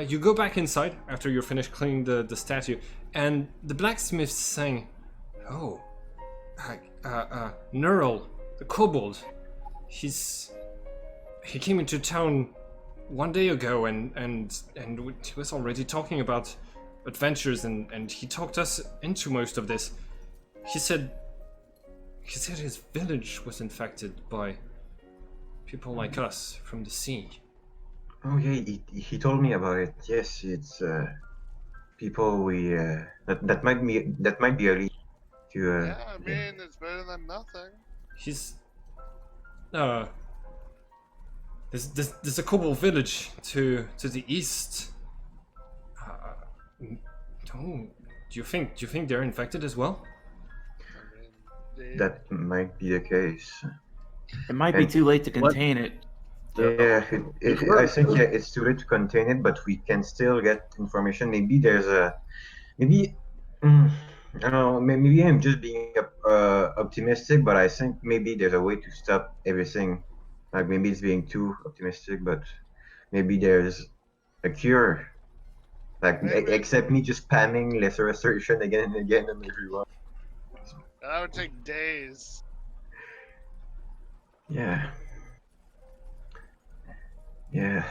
you go back inside after you're finished cleaning the statue, and the blacksmith's saying, "Oh, Neural, the kobold, he came into town 1 day ago, and he was already talking about adventures, and he talked us into most of this. He said his village was infected by people like us from the sea." Oh yeah, he told me about it. Yes, it's people we that might be a lead to. Yeah, I mean, it's better than nothing. He's there's a kobold village to the east. Do you think they're infected as well? I mean, That might be the case. It might be too late to contain it. Yeah, I think it's too late to contain it, but we can still get information. Maybe there's I don't know. Maybe I'm just being optimistic, but I think maybe there's a way to stop everything. Like maybe it's being too optimistic, but maybe there's a cure. Like Maybe. except me just spamming lesser assertion again and again on everyone. that would take days. Yeah. Yeah.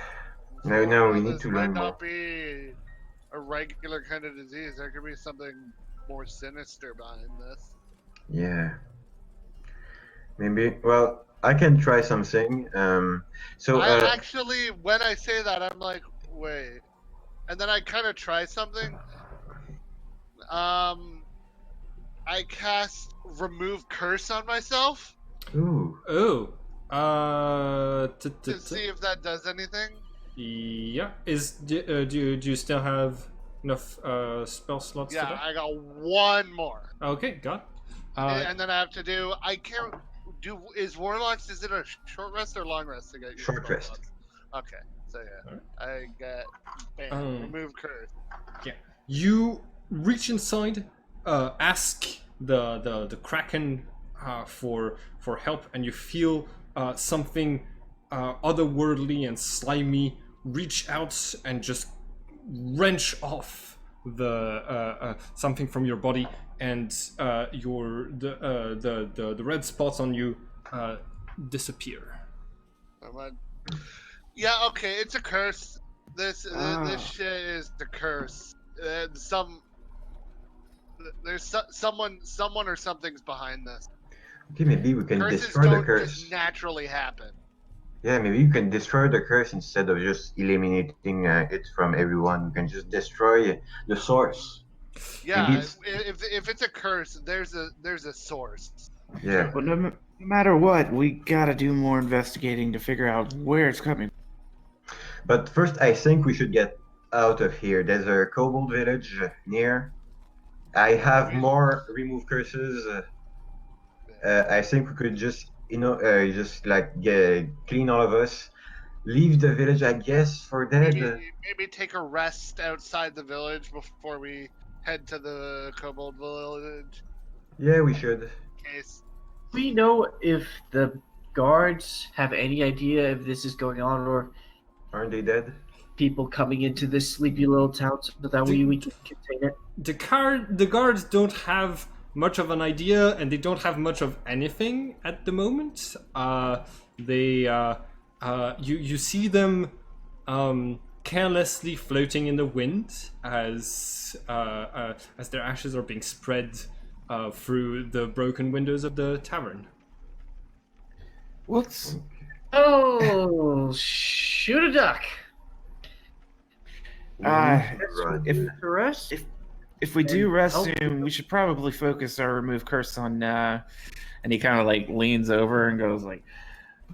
No, we need This to might learn more. not be a regular kind of disease. There could be something more sinister behind this. Yeah. Maybe. Well, I can try something. So. I actually, when I say that, I'm like, wait. And then I kind of try something. I cast Remove Curse on myself Ooh. Oh. to see if that does anything. Yeah. Do you still have enough spell slots for Yeah, that? I got one more. Okay, got it. And then I have to do. I can't do. Is Warlocks? Is it a short rest or long rest to get your Short spell rest. slots? Okay, so yeah, Alright. I get bam, remove curse. You reach inside, ask the Kraken for help, and you feel something otherworldly and slimy reach out and just wrench off the something from your body, and the red spots on you disappear. Yeah, okay, it's a curse. This shit is the curse. Someone or something's behind this. Okay, maybe we can Curses destroy the don't curse. just naturally happen. Yeah, maybe you can destroy the curse instead of just eliminating it from everyone. You can just destroy the source. Yeah, Maybe it's- if it's a curse, there's a source. Yeah. But no matter what, we gotta do more investigating to figure out where it's coming. But first, I think we should get out of here. There's a kobold village near. I have more remove curses. I think we could just, just like clean all of us, leave the village, I guess, for that. Maybe take a rest outside the village before we head to the kobold village. Yeah, we should. Case. We know if the guards have any idea if this is going on, or Aren't they dead? people coming into this sleepy little town so that we can contain it. The guards don't have much of an idea, and they don't have much of anything at the moment. You see them carelessly floating in the wind as their ashes are being spread through the broken windows of the tavern. What's Oh, shoot a duck! We need to run. To rest? if we do rest help- soon, we should probably focus our remove curse on. And he kind of like leans over and goes like,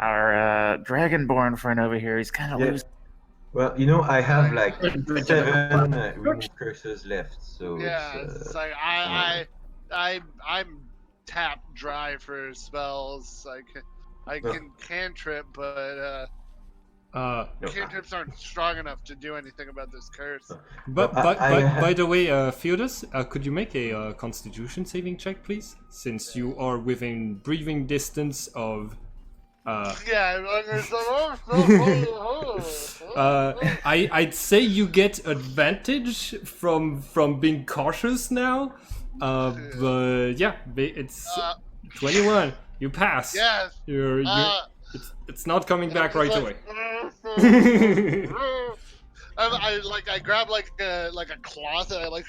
"Our dragonborn friend over here, he's kind of Yeah. loose." Well, I have like 7 remove curses left, so Yeah, it's, it's like I'm tapped dry for spells. I can cantrip, but no. cantrips aren't strong enough to do anything about this curse. But Well, by the way, Theodos, could you make a Constitution saving check, please? Since you are within breathing distance of Yeah, I'd say you get advantage from being cautious now. But yeah, it's 21. You pass. yes. You're it's not coming back right away. I grab like a cloth and I like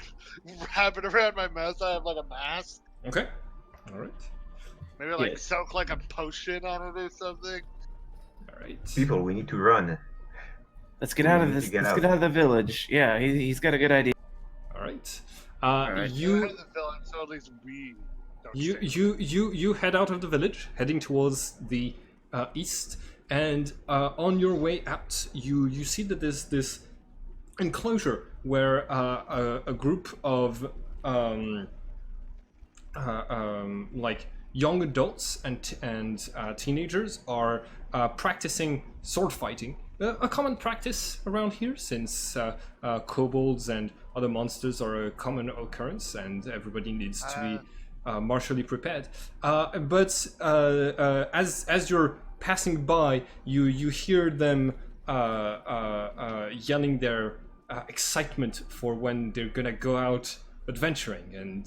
wrap it around my mouth. So I have like a mask. Okay. All right. Maybe like Yes. soak like a potion on it or something. All right. People, we need to run. Let's get out of We need this. to get Let's out. get out of the village. Yeah, he's got a good idea. All right. right. You Out of the village, so at least we don't You stay. you head out of the village, heading towards the east, and on your way out, you see that there's this enclosure where a group of like young adults and teenagers are practicing sword fighting. A common practice around here, since kobolds and other monsters are a common occurrence, and everybody needs to be martially prepared. But as you're passing by, you hear them yelling their excitement for when they're gonna go out adventuring, and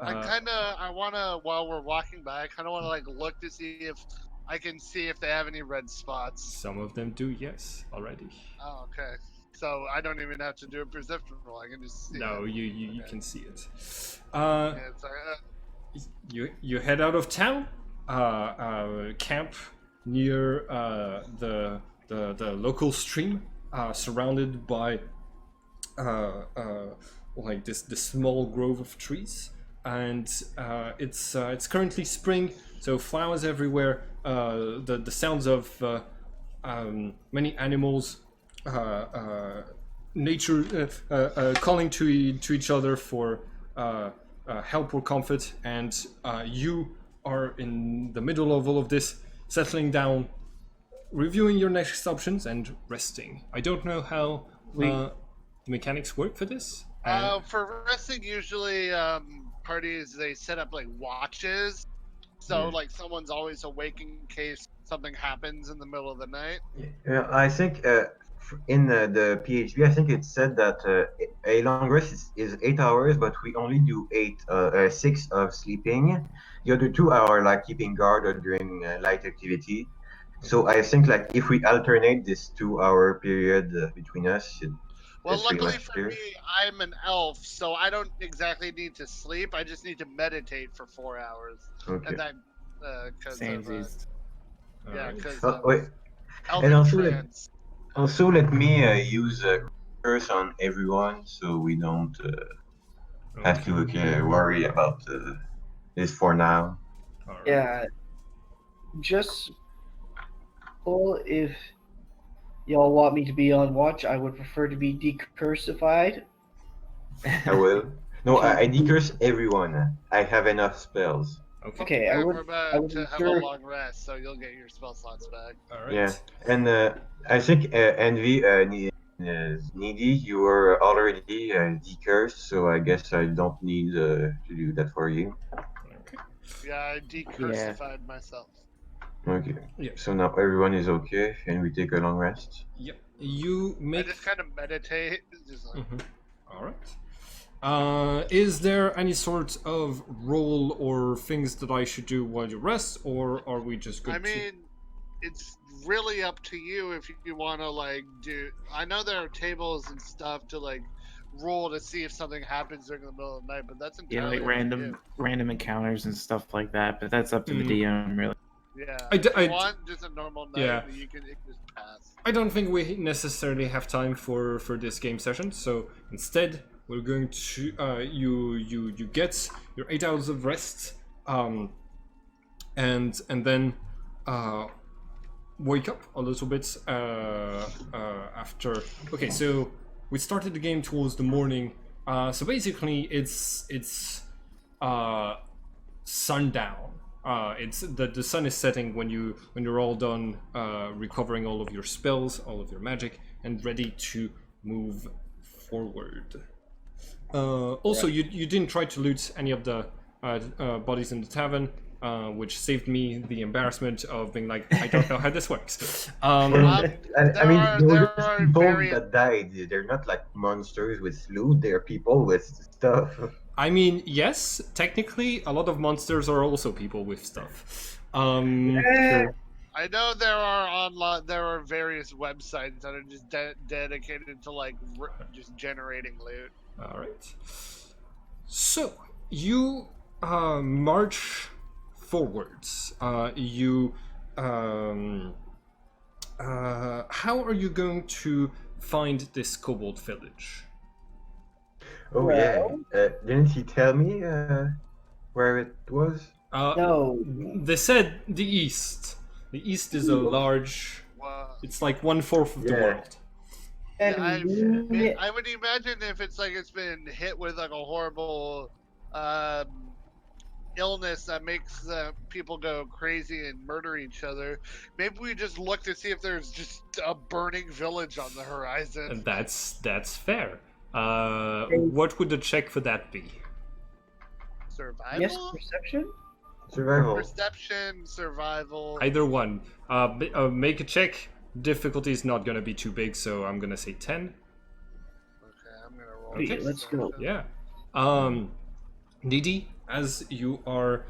I wanna, while we're walking by, I kind of want to like look to see if I can see if they have any red spots. some of them do, yes, already. Oh, okay. So I don't even have to do a perception roll. I can just see. No, it. you Okay. can see it. Yeah, it's like, You head out of town, camp near the local stream, surrounded by like this small grove of trees, and it's currently spring, so flowers everywhere. The sounds of many animals, nature calling to each other for help or comfort, and you are in the middle of all of this, settling down, reviewing your next options, and resting. I don't know how the mechanics work for this. for resting, usually parties they set up like watches, so Yeah. like someone's always awake in case something happens in the middle of the night. Yeah, I think in the PHP, I think it said that a long rest is 8 hours, but we only do 6 of sleeping. The other 2 are like keeping guard or doing light activity. So I think like if we alternate this 2 hour period between us, Well, it's pretty luckily much for clear. me, I'm an elf, so I don't exactly need to sleep. I just need to meditate for 4 hours, Okay. and then because of Samesies. yeah, Alright. because Oh, wait. elven also, trance. Also, let me use curse on everyone so we don't have to worry about this for now. Alright. Yeah. Just well, if y'all want me to be on watch, I would prefer to be decursified. I will. No, I decurse everyone. I have enough spells. Okay. Okay, I Yeah, would. we're I about would to have ensure- a long rest, so you'll get your spell slots back. Alright. Yeah, and I think Envy, Needy, you were already decursed, so I guess I don't need to do that for you. Okay. Yeah, I decursified myself. Okay. Yeah. So now everyone is okay, and we take a long rest. Yep. You I make. just kind of meditate, just like. Mhm. Alright. Is there any sort of role or things that I should do while you rest, or are we just good I mean, it's really up to you if you want to like do. I know there are tables and stuff to like roll to see if something happens during the middle of the night, but that's Yeah, entirely like up to you. random encounters and stuff like that. But that's up to the Mm. DM, really. Yeah, I d- if you I d- want just a normal night, Yeah. you can just pass. I don't think we necessarily have time for this game session, so instead we're going to you get your 8 hours of rest, and then wake up a little bit after. Okay, so we started the game towards the morning. So basically, it's sundown. It's the sun is setting when you're all done recovering all of your spells, all of your magic, and ready to move forward. Also, you didn't try to loot any of the bodies in the tavern. which saved me the embarrassment of being like, I don't know how this works. And I there mean, are- those there are are people various- that died. They're not like monsters with loot. They're people with stuff. I mean, yes, technically, a lot of monsters are also people with stuff. Eh, I know there are various websites that are just dedicated to like just generating loot. All right. So you march forwards. How are you going to find this kobold village? Oh yeah. Didn't he tell me where it was? no. They said the east. The east is a large. Well, It's like 1/4 of the Yeah. world. And I would imagine if it's like it's been hit with like a horrible illness that makes people go crazy and murder each other. Maybe we just look to see if there's just a burning village on the horizon. And that's fair. What would the check for that be? Survival? yes, perception. Survival. Perception, survival. Either one. Make a check. Difficulty is not gonna be too big, so I'm gonna say 10. Okay, I'm gonna roll. Okay, this let's go. something. Yeah. Didi, as you are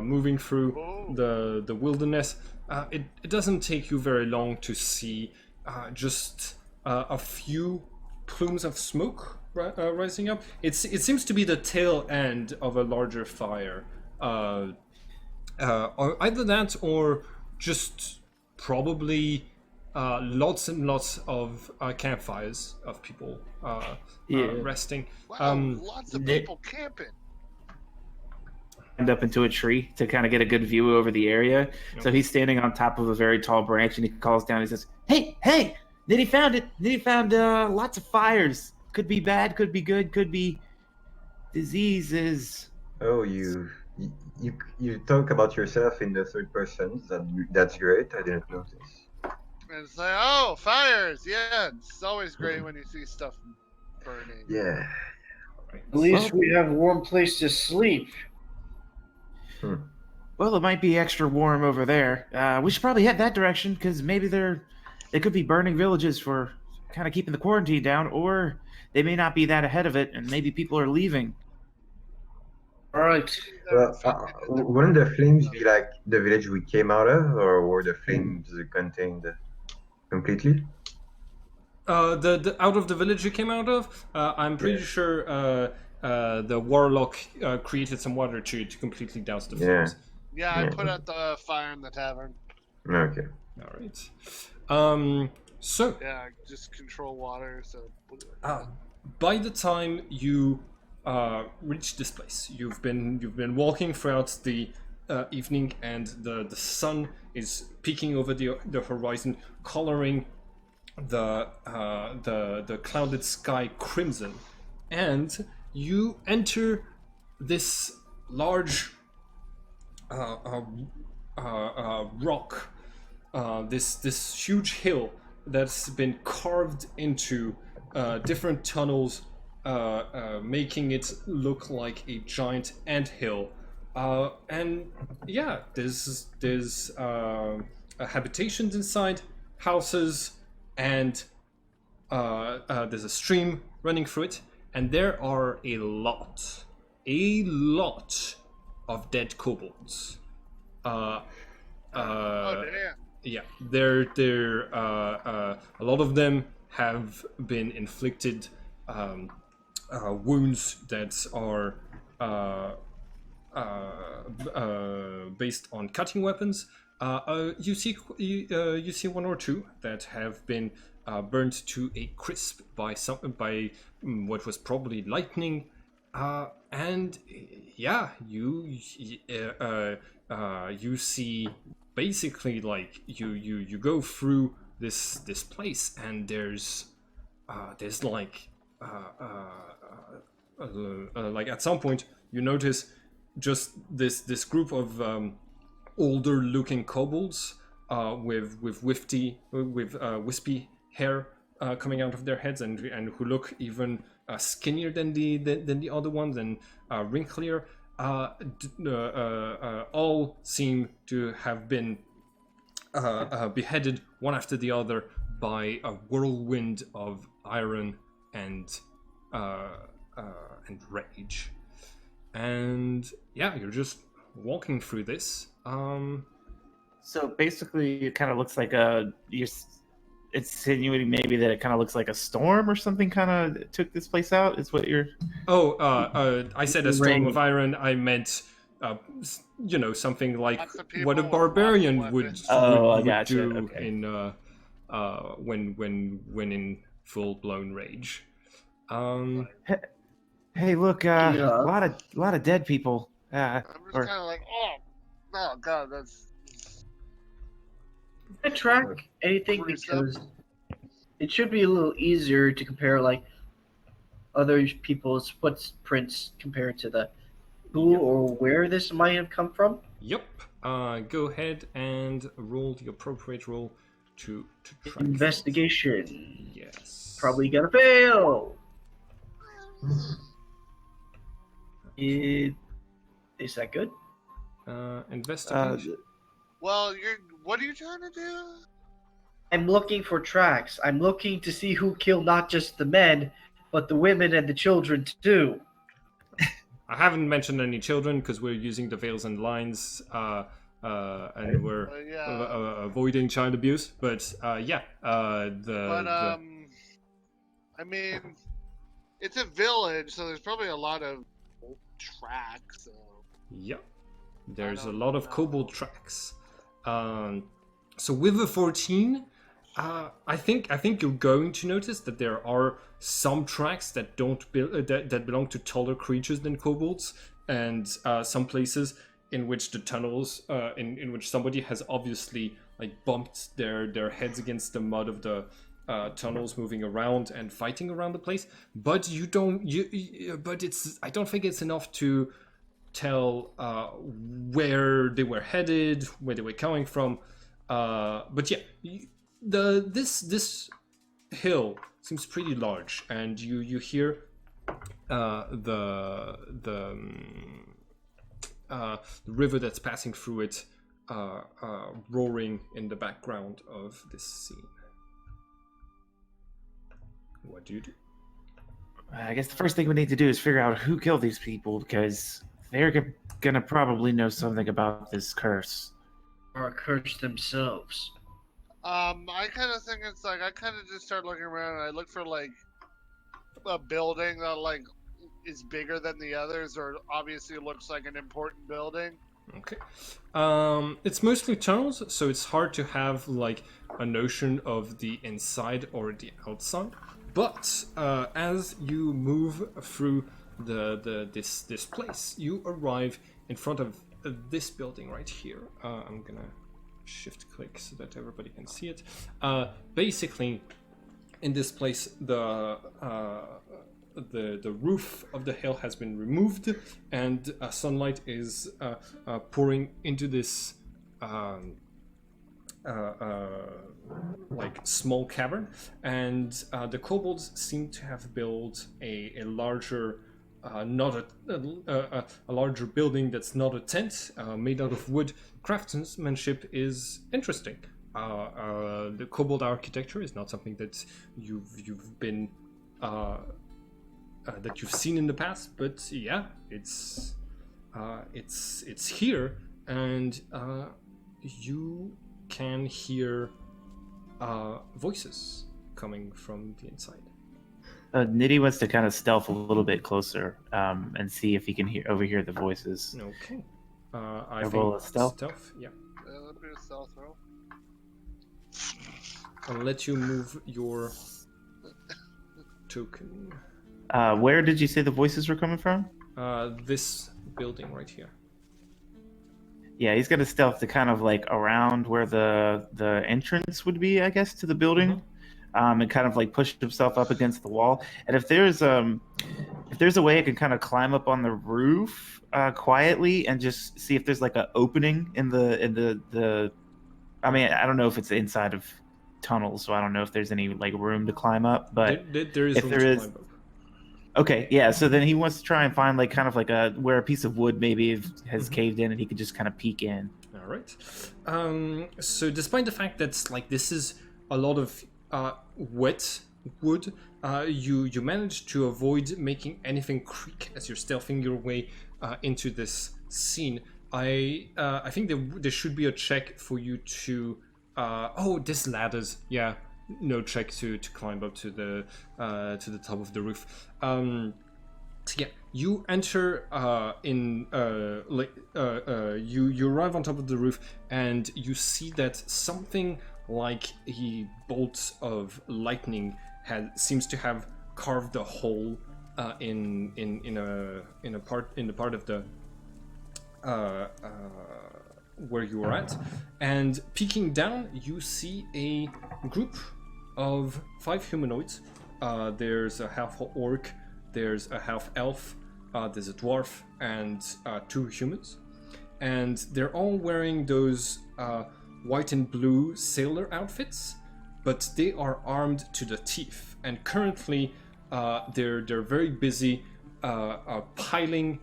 moving through the wilderness, it doesn't take you very long to see just a few plumes of smoke rising up. It seems to be the tail end of a larger fire. Or either that or just probably lots and lots of campfires of people resting. Wow, lots of people camping. Up into a tree to kind of get a good view over the area. So he's standing on top of a very tall branch and he calls down. He says, "Hey, Nitty found it. Nitty found lots of fires. Could be bad, could be good, could be diseases." Oh, you talk about yourself in the third person. That's great. I didn't notice. And it's like, oh, fires! Yeah, it's always great when you see stuff burning. Yeah. At least we have a warm place to sleep. Well, it might be extra warm over there. We should probably head that direction because maybe they could be burning villages for kind of keeping the quarantine down, or they may not be that ahead of it, and maybe people are leaving. All right. Well, wouldn't the flames be like the village we came out of, or were the flames contained completely? The out of the village you came out of, I'm pretty sure the warlock created some water to completely douse the flames. Yeah, I put out the fire in the tavern. Okay. All right. So Yeah, just control water. So. by the time you reach this place, you've been walking throughout the evening, and the sun is peeking over the horizon, coloring the clouded sky crimson, and you enter this large rock, this huge hill that's been carved into different tunnels, making it look like a giant anthill. And yeah, there's habitations inside, houses, and there's a stream running through it, and there are a lot of dead kobolds. Oh damn! Yeah, a lot of them have been inflicted wounds that are based on cutting weapons. You see one or two that have been burnt to a crisp by what was probably lightning, and yeah, you see basically like you go through this place, and there's like at some point you notice just this group of older looking kobolds with wispy hair coming out of their heads, and who look even skinnier than the other ones, and wrinklier. all seem to have been beheaded one after the other by a whirlwind of iron and rage. And yeah, you're just walking through this. So basically, it kind of looks like you're insinuating maybe that it kind of looks like a storm or something kind of took this place out. Is what you're? I said a storm of iron. I meant, something like Lots of what a people, barbarian lots of would weapons. Oh, I would gotcha. do Okay. in when in full blown rage. Hey, look, Yeah. a lot of dead people. I'm just kind of like, oh god, that's. I track anything because it should be a little easier to compare like other people's footprints compared to the who or where this might have come from. Yep. Go ahead and roll the appropriate roll to track things. Investigation. Yes. Probably gonna fail. Is that good? Investigation. Well, what are you trying to do? I'm looking for tracks. I'm looking to see who killed not just the men, but the women and the children too. I haven't mentioned any children because we're using the veils and lines, and we're avoiding child abuse. But I mean, it's a village, so there's probably a lot of tracks. So. Yeah, there's a lot of kobold tracks. So with the 14, I think you're going to notice that there are some tracks that that belong to taller creatures than kobolds, and some places in which the tunnels, in which somebody has obviously like bumped their heads against the mud of the tunnels, moving around and fighting around the place. But I don't think it's enough to tell where they were headed, where they were coming from. But yeah, this hill seems pretty large, and you hear the river that's passing through it roaring in the background of this scene. What do you do? I guess the first thing we need to do is figure out who killed these people, because they're gonna probably know something about this curse. Or curse themselves. I kind of think it's like I kind of just start looking around and I look for like a building that like is bigger than the others or obviously looks like an important building. Okay. It's mostly tunnels, so it's hard to have like a notion of the inside or the outside. But as you move through this place, you arrive in front of this building right here. I'm gonna shift click so that everybody can see it. Basically, in this place, the roof of the hill has been removed, and sunlight is pouring into this like small cavern, and the kobolds seem to have built a larger a larger building that's not a tent, made out of wood. Craftsmanship is interesting. The kobold architecture is not something that you've been that you've seen in the past, but yeah, it's here, and you can hear voices coming from the inside. Nitty wants to kind of stealth a little bit closer and see if he can overhear the voices. Okay. I roll a stealth? Yeah. That'd be a stealth roll. I'll let you move your token. Where did you say the voices were coming from? This building right here. Yeah, he's gonna stealth to kind of like around where the entrance would be, I guess, to the building. Mm-hmm. And kind of like push himself up against the wall. And if there's a way I can kind of climb up on the roof quietly and just see if there's like an opening in the I mean, I don't know if it's inside of tunnels, so I don't know if there's any like room to climb up. But there is if room there to is, climb up. Okay, yeah. So then he wants to try and find like kind of like where a piece of wood maybe has Mhm. caved in, and he could just kind of peek in. All right. So despite the fact that like this is a lot of wet wood, you manage to avoid making anything creak as you're stealthing your way into this scene. I think there should be a check for you to this ladders, yeah, no check to climb up to the top of the roof. So yeah, you enter you arrive on top of the roof and you see that something like a bolt of lightning seems to have carved a hole in the part of the where you are at, and peeking down you see a group of 5 humanoids. There's a half orc, there's a half elf, there's a dwarf, and 2 humans, and they're all wearing those white and blue sailor outfits, but they are armed to the teeth, and currently they're very busy piling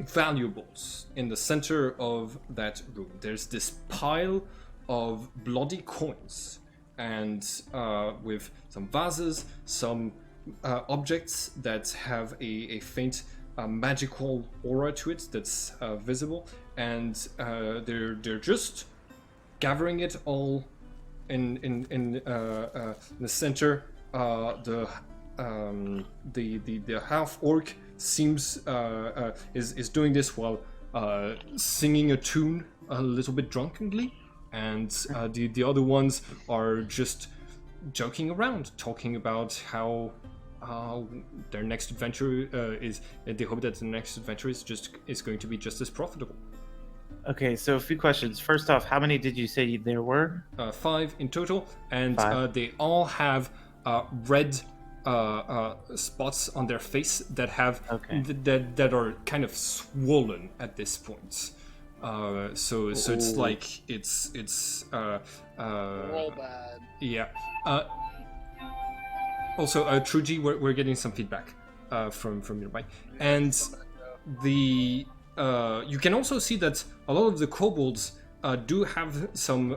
valuables in the center of that room. There's this pile of bloody coins, and with some vases, some objects that have a faint magical aura to it that's visible, and they're just gathering it all in the center. The half orc seems is doing this while singing a tune a little bit drunkenly, and the other ones are just joking around, talking about how their next adventure is. They hope that the next adventure is going to be just as profitable. Okay, so a few questions. First off, how many did you say there were? 5 in total, and 5. they all have red spots on their face that have that are kind of swollen at this point. So it's like it's Roll bad. yeah. Also, Truji, we're getting some feedback from nearby, and the you can also see that a lot of the kobolds do have some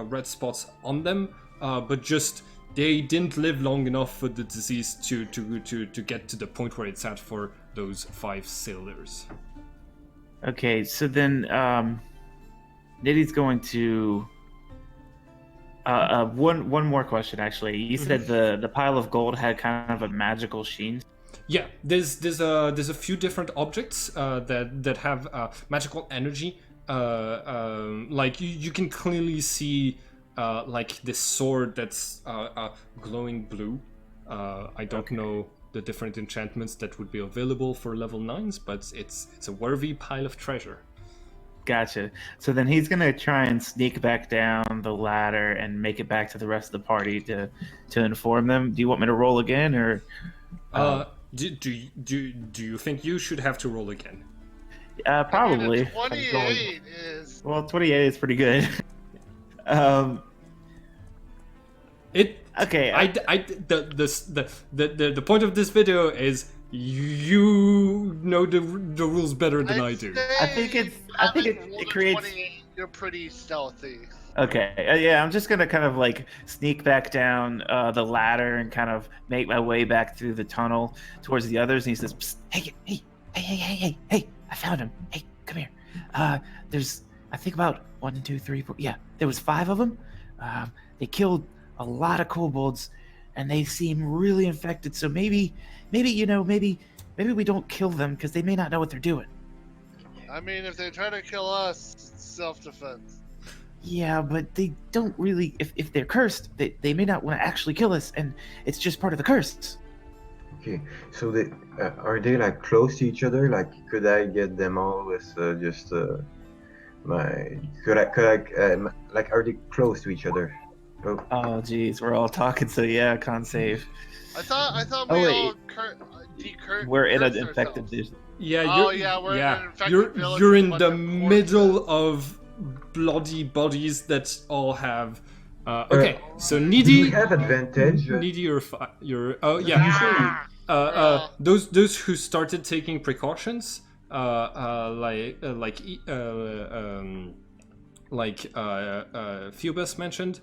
red spots on them, but just they didn't live long enough for the disease to get to the point where it's at for those 5 sailors. Okay, so then Nitty's going to. One more question, actually. You said the pile of gold had kind of a magical sheen. Yeah, there's a few different objects that have magical energy. Like you can clearly see like this sword that's glowing blue. I don't know the different enchantments that would be available for level 9s, but it's a worthy pile of treasure. Gotcha. So then he's gonna try and sneak back down the ladder and make it back to the rest of the party to inform them. Do you want me to roll again, or? Do you think you should have to roll again? Probably. I mean, 28 is. Well, 28 is pretty good. Okay. The point of this video is you know the rules better than I do. I think it creates. 28, you're pretty stealthy. Okay, yeah, I'm just gonna kind of like sneak back down the ladder and kind of make my way back through the tunnel towards the others. And he says, Psst, hey, I found him. Hey, come here. There's, I think about 1, 2, 3, 4. Yeah, there was 5 of them. They killed a lot of kobolds, and they seem really infected. So maybe we don't kill them because they may not know what they're doing. I mean, if they try to kill us, it's self-defense. Yeah, but they don't really. If they're cursed, they may not want to actually kill us, and it's just part of the curse. Okay, so they are they like close to each other? Like, could I get them all with just my? Could I like, are they close to each other? Oh, geez, we're all talking, so yeah, con save. I thought we all we're in an infected division. Yeah, we're in an infected village. You're in the middle of bloody bodies that all have Okay, so Do we needy. have advantage? Needy, you're. Oh yeah. Ah! Those who started taking precautions, Phoebus mentioned,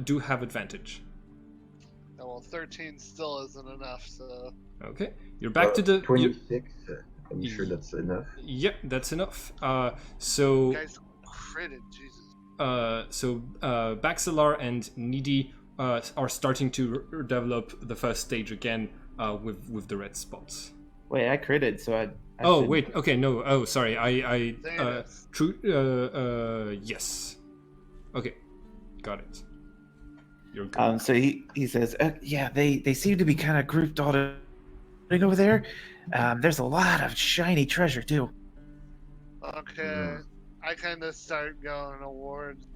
do have advantage. Oh, well, 13 still isn't enough, so. Okay, you're back to the. 26. I'm sure that's enough. Yep, that's enough. So. You guys critted, Jesus. Baxilar and Needy are starting to develop the first stage again with the red spots. Wait, I critted, so I Oh should- wait, okay, no. Oh, sorry. Thanos. True. Yes. Okay, got it. You're good. So he says, yeah, they seem to be kind of grouped all over there. There's a lot of shiny treasure too. Okay. I kind of start going towards.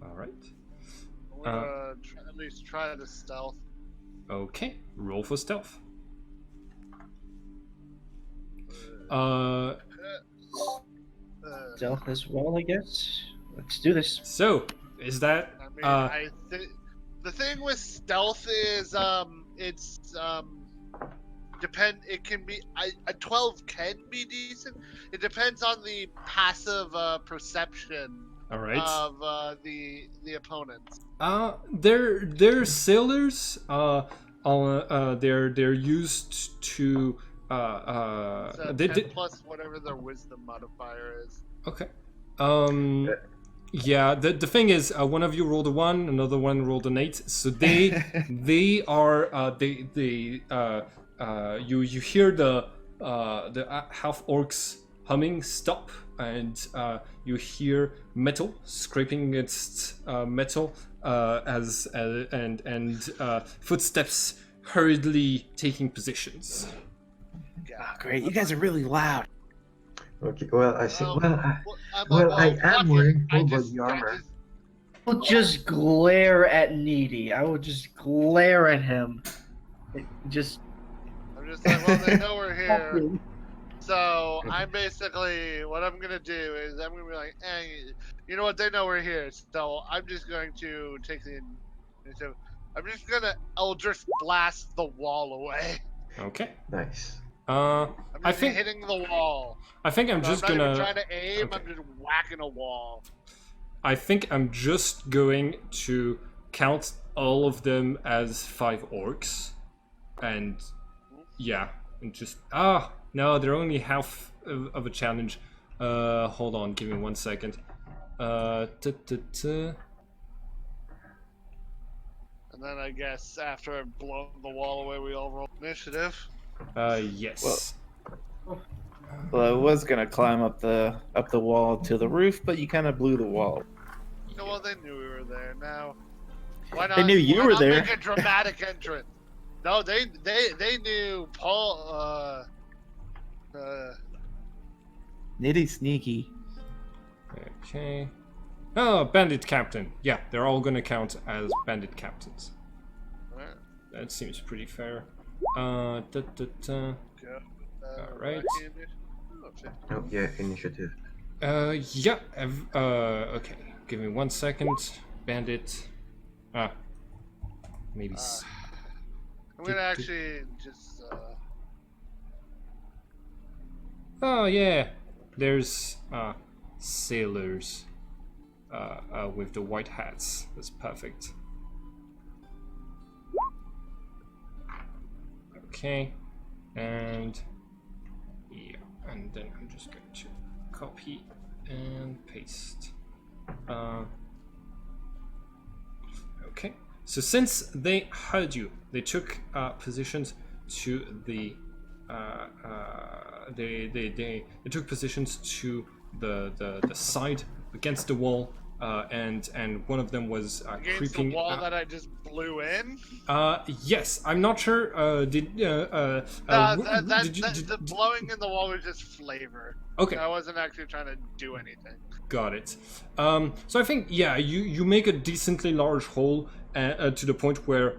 All right. We're gonna at least try the stealth. Okay. Roll for stealth. Uh. Stealth as well, I guess. Let's do this. So is that? I mean, the thing with stealth is it's it can be a 12 can be decent. It depends on the passive perception All right. of the opponents. They're sailors. They're used to. So They 10 plus whatever their wisdom modifier is. Okay. Yeah. The thing is, one of you rolled a 1, another one rolled an 8. So they you hear the half orcs humming stop, and you hear metal scraping against metal and footsteps hurriedly taking positions. Oh, great, you guys are really loud. Okay, well, I see. I fuck am it. wearing I full just- body I armor. just- I will just glare at Needy. I will just glare at him. Just. I'm just like, well, they know we're here. So I'm basically what I'm gonna do is I'm gonna be like, hey, you know what? They know we're here, so I'm just going to take the initiative. I'm just gonna Eldritch blast the wall away. Okay. Nice. I'm I just think hitting the wall. I'm So just I'm not gonna. even trying to aim. okay. I'm just whacking a wall. I think I'm just going to count all of them as 5 orcs, and yeah, and just no, they're only half of a challenge. Hold on, give me 1 second. And then I guess after I blow the wall away, we all roll initiative. Yes. Well, I was gonna climb up the wall to the roof, but you kind of blew the wall. No, well, they knew we were there. Now, why not? They knew you why were not there. Make a dramatic entrance. No, they knew Paul. Nitty sneaky. Okay. Oh, bandit captain. Yeah, they're all gonna count as bandit captains. That seems pretty fair. Alright. Oh, yeah, initiative. Yeah. Okay. Give me 1 second. Bandit. Maybe. I'm gonna actually just. Oh yeah. There's sailors. With the white hats. That's perfect. Okay. And yeah. And then I'm just going to copy and paste. Okay. So since they heard you, they took positions to the they took positions to the side against the wall, and one of them was against creeping. the wall that I just blew in. Yes, I'm not sure. Did The blowing in the wall was just flavor. Okay. I wasn't actually trying to do anything. Got it. So I think you make a decently large hole to the point where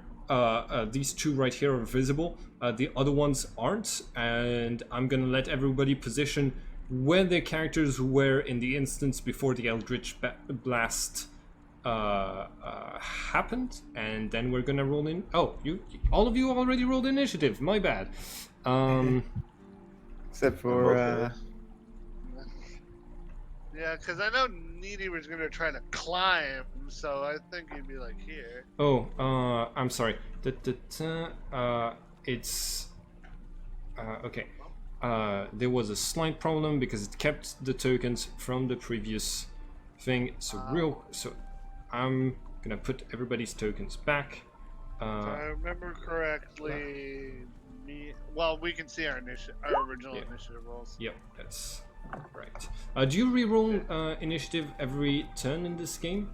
these two right here are visible. The other ones aren't, and I'm gonna let everybody position where their characters were in the instance before the Eldritch Blast happened, and then we're gonna roll in. Oh, all of you already rolled initiative. My bad. Except Both for of us. Yeah, because I know Needy was gonna try to climb, so I think he'd be like here. Oh, I'm sorry. It's okay. There was a slight problem because it kept the tokens from the previous thing. So I'm gonna put everybody's tokens back. If I remember correctly, we can see our original Yeah. initiative rolls. Yep, that's right. Do you reroll initiative every turn in this game?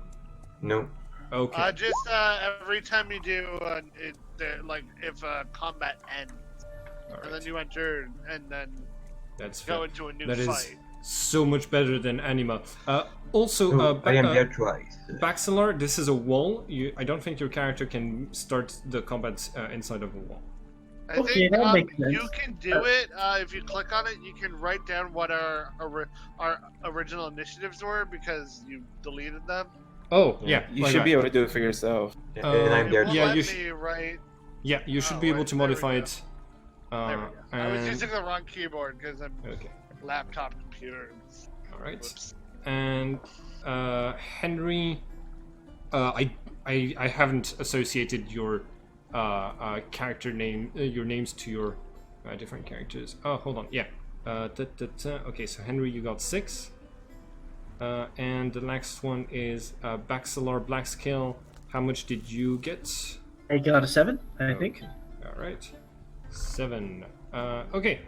No. Okay. Just every time you do, if combat ends, All and right. then you enter, and then That's go fair. into a new That is fight. so much better than Anima. Also, So I am there twice. Baxelar, this is a wall. I don't think your character can start the combat inside of a wall. I Okay, think that makes sense. you can do it if you click on it. You can write down what our original initiatives were because you deleted them. Oh, Yeah, yeah. you like should that. be able to do it for yourself. And I'm It there won't yeah, let you me write. Yeah, you should Oh, be able right, to there we modify go. it. There we go. I was and- using the wrong keyboard because I'm Okay, laptop computer. all right. Whoops. And Henry, I haven't associated your character name, your names to your different characters. Oh, hold on. Yeah. Okay, so Henry, you got 6. And the next one is Baxelar Blackscale. How much did you get? I got a 7, I think. Okay, all right. 7. Okay.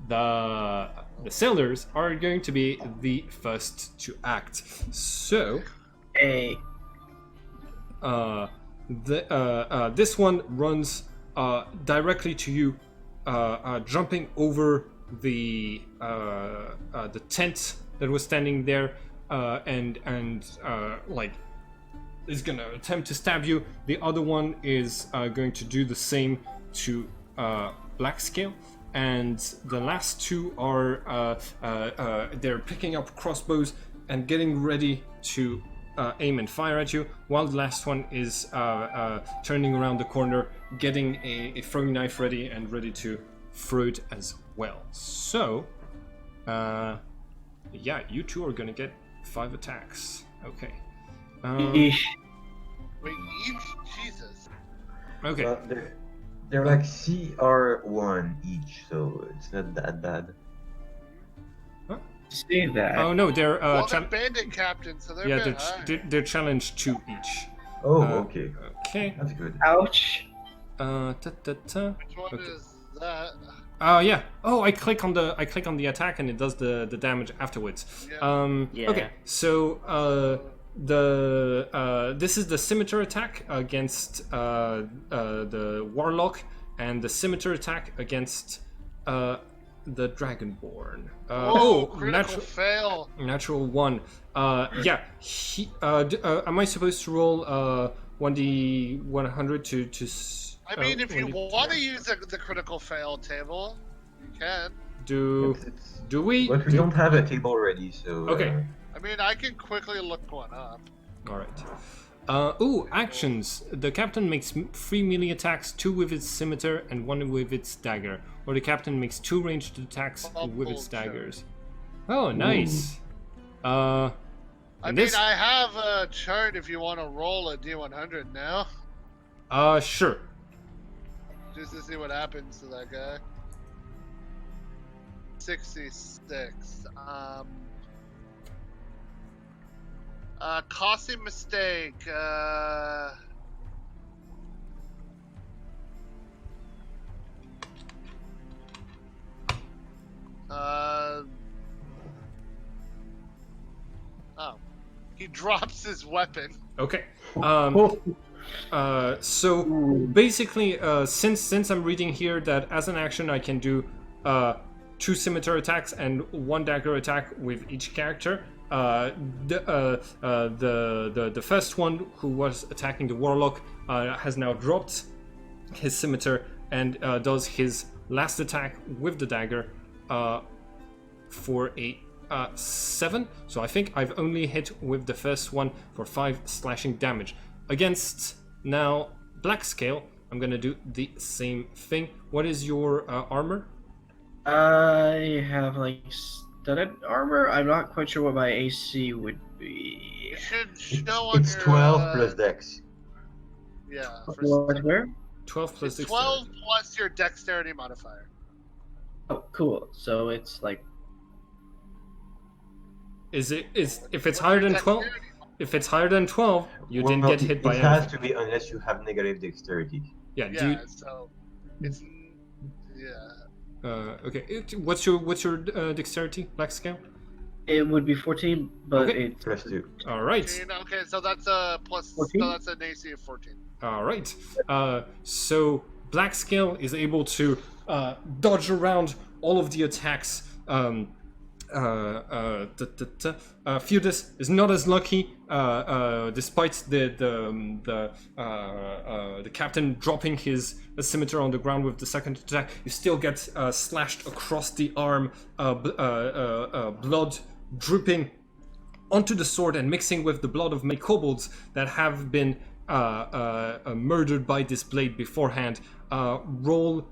The sailors are going to be the first to act. So, Hey. this one runs directly to you, jumping over the tent that was standing there, and like is gonna attempt to stab you. The other one is going to do the same to Blackscale, and the last two are they're picking up crossbows and getting ready to aim and fire at you, while the last one is turning around the corner, getting a throwing knife ready and ready to throw it as well. So, yeah, you two are gonna get 5 attacks. Okay. Yeesh. Wait, Jesus. Okay. Well, they're like CR1 each, so it's not that bad. Say that. Oh no, they're They're bandit captains, so they're yeah, a bit high. they're challenged 2 each. Oh, Uh, okay. Okay. That's good. Ouch. Which one Okay. is that? Yeah. Oh, I click on the attack and it does the damage afterwards. Yeah. Yeah. Okay. So this is the scimitar attack against the warlock, and the scimitar attack against the dragonborn. Critical fail. Natural 1. Yeah. Am I supposed to roll 1d100 to? I mean, if you 1d- want to use the critical fail table, you can. Do we? But we do- don't have a table ready, so. Okay. I mean, I can quickly look one up. All right. Actions. The captain makes 3 melee attacks, 2 with its scimitar and 1 with its dagger. Or the captain makes 2 ranged attacks with its daggers. Oh, nice. I and mean, this. I have a chart if you want to roll a D100 now, Sure. just to see what happens to that guy. 66. Costly mistake. Oh, he drops his weapon. Okay. Oh, So basically, since I'm reading here that as an action I can do 2 scimitar attacks and 1 dagger attack with each character. The first one who was attacking the warlock has now dropped his scimitar and does his last attack with the dagger for a 7. So I think I've only hit with the first one for 5 slashing damage. Against now Black Scale, I'm gonna do the same thing. What is your armor? I have like studded armor. I'm not quite sure what my AC would be. It should show on It's your, 12 plus dex. Yeah. Where? 12 plus It's 12 dexterity. plus your dexterity modifier. Oh, cool. So it's like Is if it's What's higher your than 12? dexterity? If it's higher than 12, you didn't get hit by It has anything. to be unless you have negative dexterity. Yeah. Yeah, so it's Okay. What's your dexterity, Black Scale? it would be 14, but Okay. it's Plus 2. All right. 14. Okay, so that's a plus. 14? So that's an AC of 14. All right. So Black Scale is able to dodge around all of the attacks. Feudus is not as lucky, despite the captain dropping his scimitar on the ground with the second attack. You still get slashed across the arm, blood dripping onto the sword and mixing with the blood of many kobolds that have been murdered by this blade beforehand. Roll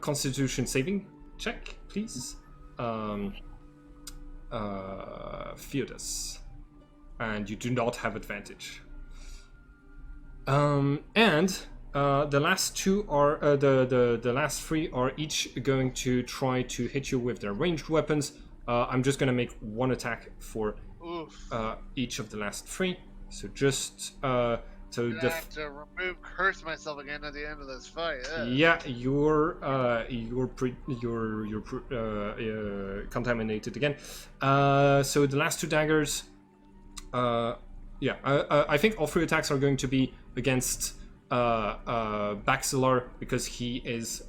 Constitution saving check, please. Feudus, and you do not have advantage. And the last two are the last three are each going to try to hit you with their ranged weapons. I'm just gonna make one attack for Oof. each of the last three. So just so I have to curse myself again at the end of this fight. yeah, you're contaminated again. So the last two daggers, I think all three attacks are going to be against Baxilar because he is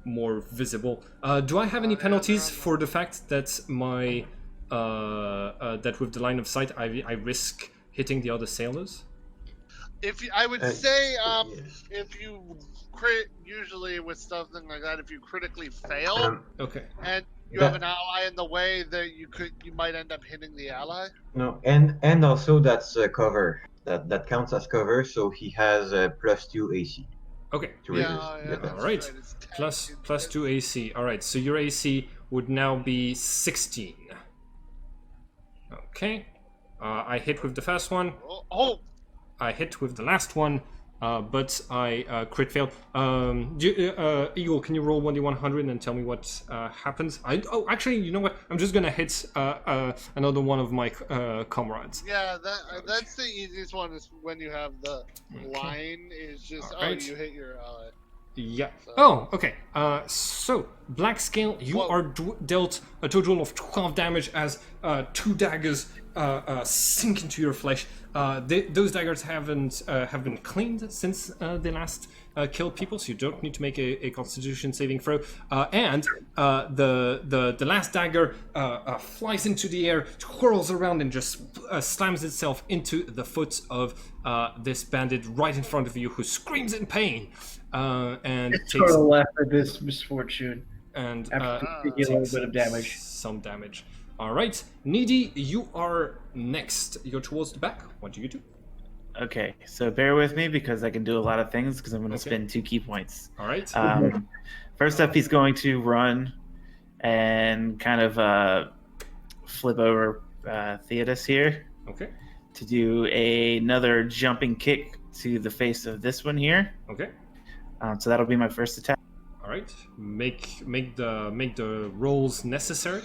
more visible. Do I have any penalties for the fact that my that with the line of sight I risk hitting the other sailors? I would say, yes. if you crit, usually with something like that, if you critically fail Okay. and you have an ally in the way, that you might end up hitting the ally. No, and also that's cover. That counts as cover, so he has a plus 2 AC Okay. to resist. Yeah, the All right. It's 10. Plus 2 AC. All right. So your AC would now be 16. Okay. I hit with the first one. Oh, I hit with the last one, but I crit failed. Eagle, can you roll 1d100 and tell me what happens? Actually, you know what? I'm just gonna hit another one of my comrades. yeah, that's the easiest one. Is when you have the line is just Alright. you hit your ally. Yeah. So- Oh, okay. So Black Scale, you Whoa. are dealt a total of 12 damage as two daggers sink into your flesh. Those daggers have been cleaned since they last killed people, so you don't need to make a Constitution saving throw. And the last dagger flies into the air, twirls around, and just slams itself into the foot of this bandit right in front of you, who screams in pain. And it's takes sort of laugh at this misfortune and after taking a little bit of damage. some damage. All right, Needy, you are next. You're towards the back. What do you do? Okay, so bear with me because I can do a lot of things because I'm going to Okay. spend 2 key points. All right. First up, he's going to run and kind of flip over Theodos here Okay. to do another jumping kick to the face of this one here. Okay. So that'll be my first attack. All right. Make the rolls necessary.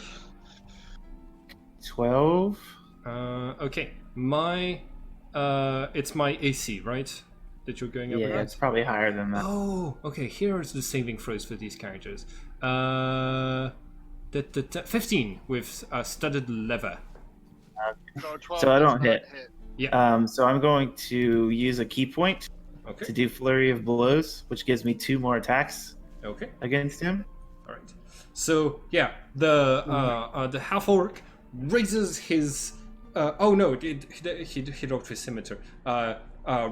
12. Okay. It's my AC, right? That you're going up Yeah, against. it's probably higher than that. Oh, okay. Here's the saving throws for these characters. 15 with studded leather. So 12 So I does don't not Yeah. So I'm going to use a key point to Okay. do Flurry of Blows, which gives me 2 more attacks Okay. against him. All right. So yeah, the half orc raises his. Oh no! He dropped his scimitar.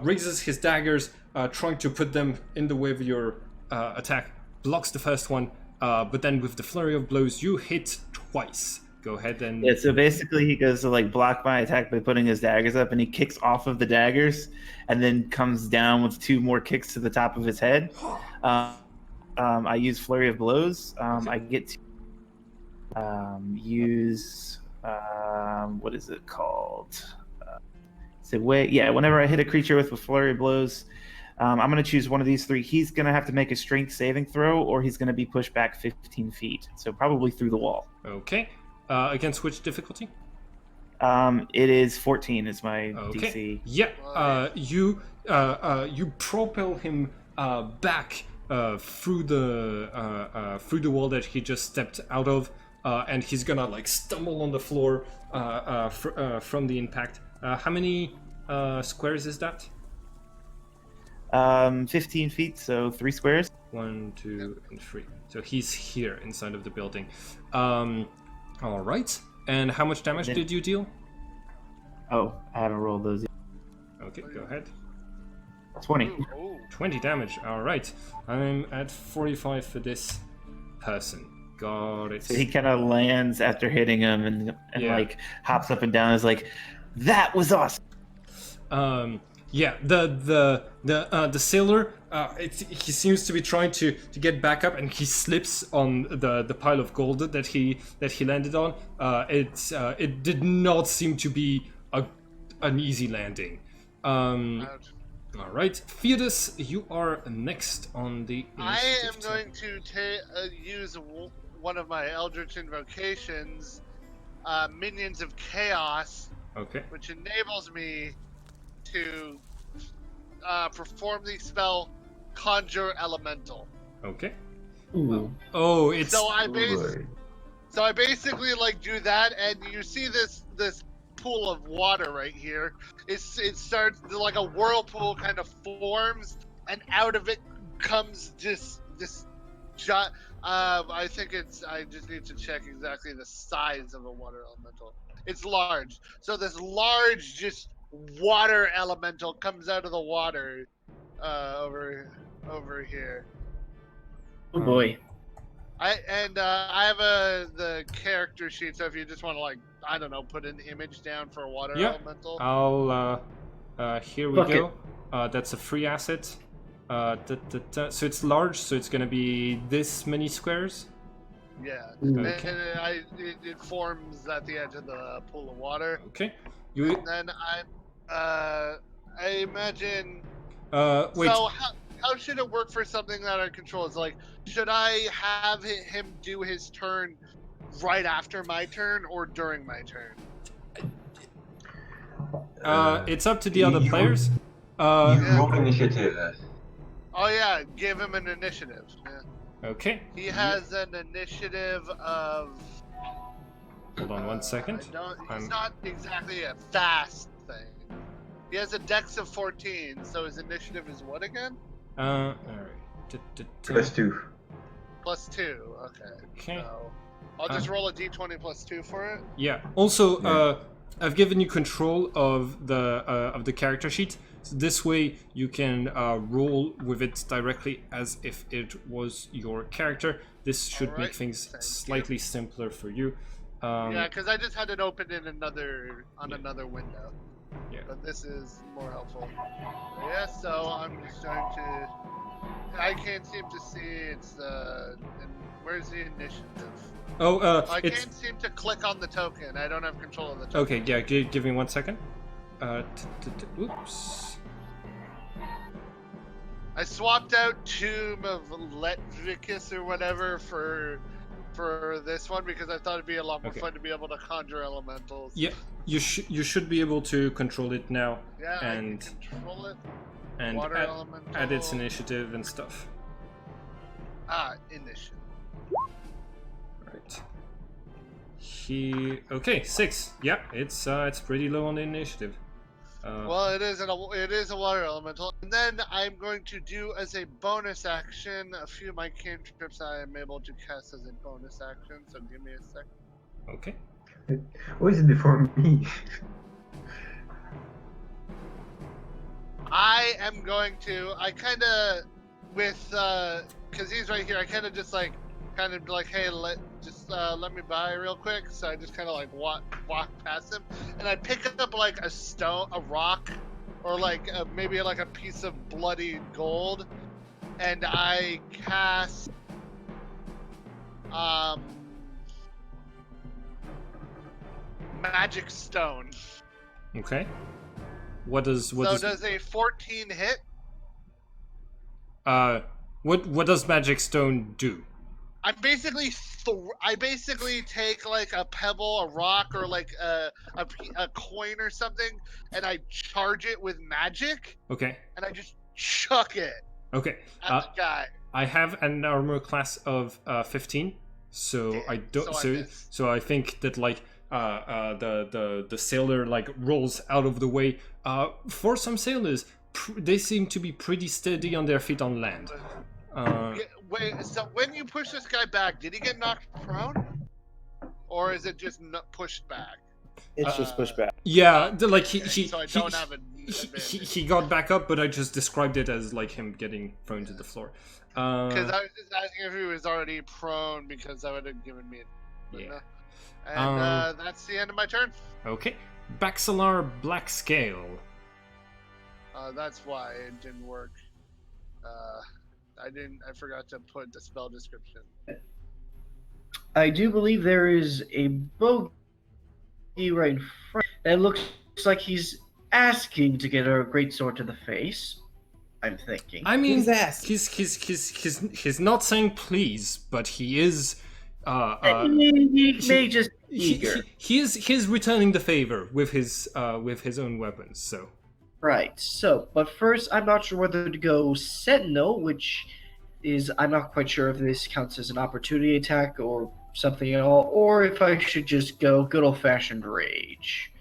Raises his daggers, trying to put them in the way of your attack. Blocks the first one, but then with the flurry of blows, you hit twice. go ahead and Yeah, so basically he goes to like block my attack by putting his daggers up, and he kicks off of the daggers, and then comes down with 2 more kicks to the top of his head. I use Flurry of Blows. Okay. I get to use what is it called? Whenever I hit a creature with a Flurry of Blows, I'm going to choose one of these 3. He's going to have to make a strength saving throw, or he's going to be pushed back 15 feet. So probably through the wall. Okay. Against which difficulty? It is 14 is my Okay. DC. Yeah. You propel him back through the wall that he just stepped out of, and he's gonna like stumble on the floor from the impact. How many squares is that? 15 feet, so 3 squares. 1, 2, and 3. So he's here inside of the building. All right. And how much damage did you deal? Oh, I haven't rolled those yet. Okay, go ahead. 20. Ooh. 20 damage. All right. I'm at 45 for this person. Got it. So he kind of lands after hitting him and Yeah. like hops up and down. Is like, that was awesome. Yeah, the sailor, he seems to be trying to get back up, and he slips on the pile of gold that he landed on. It did not seem to be an easy landing. Ouch. All right, Theodus, you are next on the I am initiative going to use one of my Eldritch invocations, Minions of Chaos, Okay. which enables me to perform the spell Conjure Elemental. Okay. Ooh. Oh, it's So I Boy. basically like do that, and you see this pool of water right here. It starts like a whirlpool kind of forms, and out of it comes this shot. I think I just need to check exactly the size of a water elemental. It's large. So this large just water elemental comes out of the water over here. Oh boy. I have the character sheet, so if you just want to, like, I don't know, put an image down for a water Yeah. elemental. I'll here we Fuck go. That's a free asset. So it's large, so it's gonna be this many squares. Yeah. Ooh. Okay. And it forms at the edge of the pool of water. Okay. You And then I imagine. wait. So how should it work for something that I control? Is like, should I have him do his turn right after my turn or during my turn? It's up to the other you- players. You roll initiative. Oh yeah, give him an initiative. Yeah. Okay. He has an initiative of. Hold on 1 second. He's not exactly a fast thing. He has a dex of 14, so his initiative is what again? All right. +2. Plus 2. Okay. Okay. So I'll just roll a d20 plus 2 for it. Yeah. Also, Yeah. I've given you control of the character sheet. So this way you can roll with it directly as if it was your character. This should Alright, make things thank you. slightly simpler for you. Yeah, because I just had it open in another window. Yeah. But this is more helpful. Yeah. So I'm just trying to. I can't seem to see it's where's the initiative? Oh, I it's can't seem to click on the token. I don't have control of the token. okay. Yeah, give me 1 second. Oops. I swapped out Tomb of Letvicus or whatever for this one because I thought it'd be a lot more Okay. fun to be able to conjure elementals. Yeah, you should be able to control it now Yeah, and I can control it. and Water add, elemental. add its initiative and stuff. Initiative. Right. Okay, 6. Yeah, it's pretty low on the initiative. Well, it is a water elemental, and then I'm going to do as a bonus action a few of my cantrips I am able to cast as a bonus action. So give me a second. Okay. What is it before me? I am going to. I kind of because he's right here. I kind of like, hey, just let me by real quick. So I just kind of like walk past him, and I pick up like a stone, a rock, or like maybe like a piece of bloody gold, and I cast magic stone. Okay. What does Does a 14 hit? what does magic stone do? I basically take like a pebble, a rock, or like a coin or something, and I charge it with magic, Okay. and I just chuck it Okay. at the guy. I have an armor class of 15, so Damn, I don't. so I missed. So I think that like the sailor like rolls out of the way. For some sailors, they seem to be pretty steady on their feet on land. Wait, so when you push this guy back, did he get knocked prone, or is it just pushed back? It's just pushed back. Yeah, like So I don't have an advantage. he got back up, but I just described it as like him getting thrown to the floor. Because I was just asking if he was already prone, because that would have given me a... Yeah. And that's the end of my turn. Okay. Baxilar Black Scale. That's why it didn't work. I forgot to put the spell description. I do believe there is a bogey right in front that looks like he's asking to get a greatsword to the face. I'm thinking. I mean, He's he's not saying please, but he is. He may just be eager. He is returning the favor with his own weapons. So. Right. So, but first, I'm not sure whether to go Sentinel, which is I'm not quite sure if this counts as an opportunity attack or something at all, or if I should just go good old-fashioned Rage.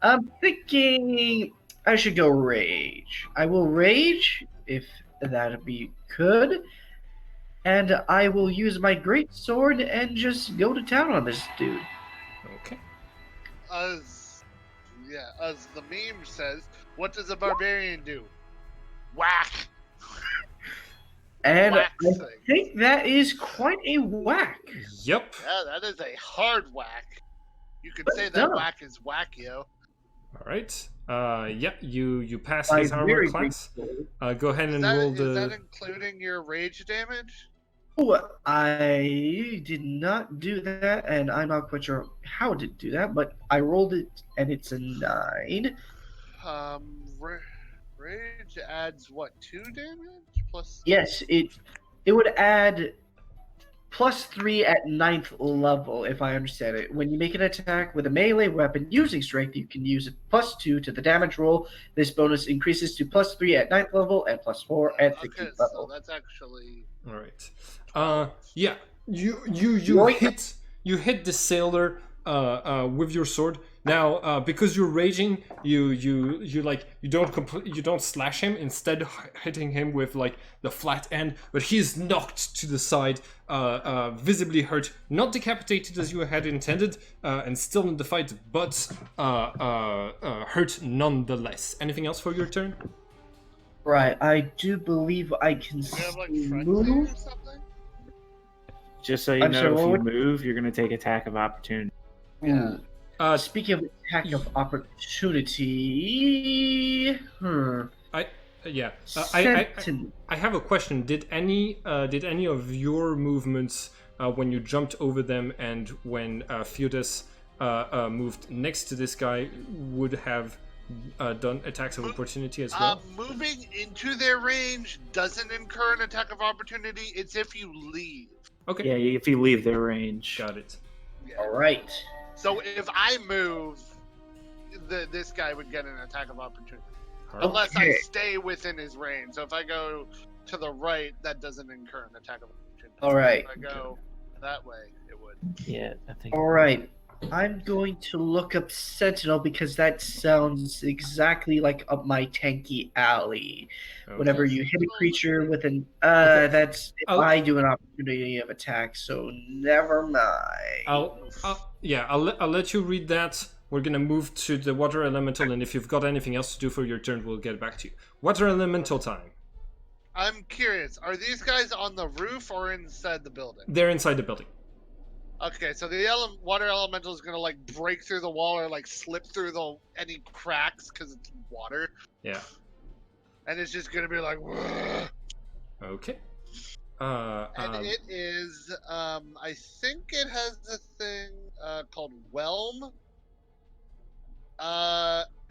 I'm thinking I should go Rage. I will Rage, if that be good, and I will use my great sword and just go to town on this dude. Okay. As the meme says, what does a barbarian do? Whack! And Whack I thing. think that is quite a whack. Yep. Yeah, that is a hard whack. You could But say that no. whack is whack, yo. All right. Yeah. You pass My his armor very class. great sword. Go ahead Is and that, roll is that the. including your rage damage? Oh, I did not do that, and I'm not quite sure how to do that, but I rolled it, and it's a 9. Rage adds what, 2 damage? Plus... Yes, it would add +3 at 9th level, if I understand it. When you make an attack with a melee weapon using strength, you can use a +2 to the damage roll. This bonus increases to +3 at 9th level and +4 at 16th Okay, level. so that's actually... All right. Yeah. You Yoink. hit the sailor with your sword. Now, because you're raging, you don't slash him. Instead, hitting him with like the flat end, but he's knocked to the side, visibly hurt, not decapitated as you had intended, and still in the fight, but hurt nonetheless. Anything else for your turn? Right, I do believe I can Do you have like still frenzy move. or something? Just so you I'm know, sorry, if what you would- move, you're going to take attack of opportunity. Ooh. Uh, Speaking of attack of opportunity, yeah. Sentinel. I have a question. Did any of your movements when you jumped over them and when Feudus moved next to this guy would have done attacks of opportunity as well? Moving into their range doesn't incur an attack of opportunity. It's if you leave. Okay. Yeah, if you leave their range. Got it. Yeah. All right. So if I move, this guy would get an attack of opportunity. All right. Unless I Okay. stay within his range. So if I go to the right, that doesn't incur an attack of opportunity. All right. If I go that way, it would. Yeah, I think. All right. I'm going to look up Sentinel because that sounds exactly like up my tanky alley. Okay. Whenever you hit a creature with an Okay. that's if I'll- I do an opportunity of attack, so never mind. I'll let you read that. We're gonna move to the water elemental, and if you've got anything else to do for your turn, we'll get back to you. Water elemental time. I'm curious. Are these guys on the roof or inside the building? They're inside the building. Okay, so the water elemental is gonna like break through the wall or like slip through any cracks because it's water, Yeah. and it's just gonna be like. "Whoa." Okay. And it is, I think it has a thing called Whelm.